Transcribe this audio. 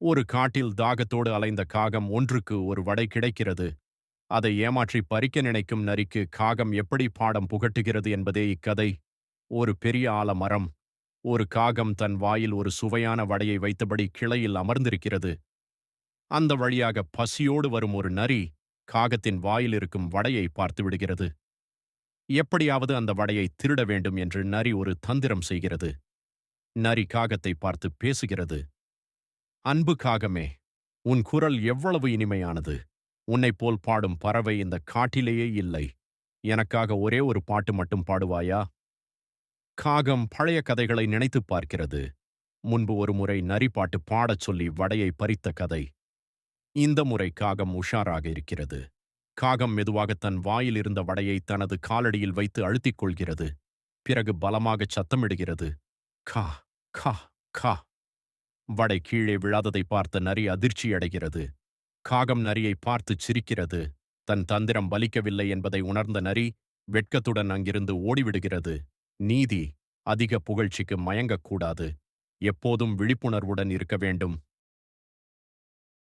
ஒரு காட்டில் தாகத்தோடு அலைந்த காகம் ஒன்றுக்கு ஒரு வடை கிடைக்கிறது. அதை ஏமாற்றி பறிக்க நினைக்கும் நரிக்கு காகம் எப்படி பாடம் புகட்டுகிறது என்பதே இக்கதை. ஒரு பெரிய ஆலமரம். ஒரு காகம் தன் வாயில் ஒரு சுவையான வடையை வைத்தபடி கிளையில் அமர்ந்திருக்கிறது. அந்த வழியாக பசியோடு வரும் ஒரு நரி காகத்தின் வாயில் இருக்கும் வடையை பார்த்து விடுகிறது. எப்படியாவது அந்த வடையை திருட வேண்டும் என்று நரி ஒரு தந்திரம் செய்கிறது. நரி காகத்தை பார்த்து பேசுகிறது. அன்பு காகமே, உன் குரல் எவ்வளவு இனிமையானது! உன்னைப் போல் பாடும் பறவை இந்த காட்டிலேயே இல்லை. எனக்காக ஒரே ஒரு பாட்டு மட்டும் பாடுவாயா? காகம் பழைய கதைகளை நினைத்துப் பார்க்கிறது. முன்பு ஒரு முறை நரி பாட்டு பாடச் சொல்லி வடையை பறித்த கதை. இந்த முறை காகம் உஷாராக இருக்கிறது. காகம் மெதுவாக தன் வாயில் இருந்த வடையை தனது காலடியில் வைத்து அழுத்திக் கொள்கிறது. பிறகு பலமாகச் சத்தமிடுகிறது. கா, கா, கா. வடை கீழே விழாததை பார்த்த நரி அதிர்ச்சியடைகிறது. காகம் நரியை பார்த்துச் சிரிக்கிறது. தன் தந்திரம் பலிக்கவில்லை என்பதை உணர்ந்த நரி வெட்கத்துடன் அங்கிருந்து ஓடிவிடுகிறது. நீதி: அதிக புகழ்ச்சிக்கு மயங்கக்கூடாது. எப்போதும் விழிப்புணர்வுடன் இருக்க வேண்டும்.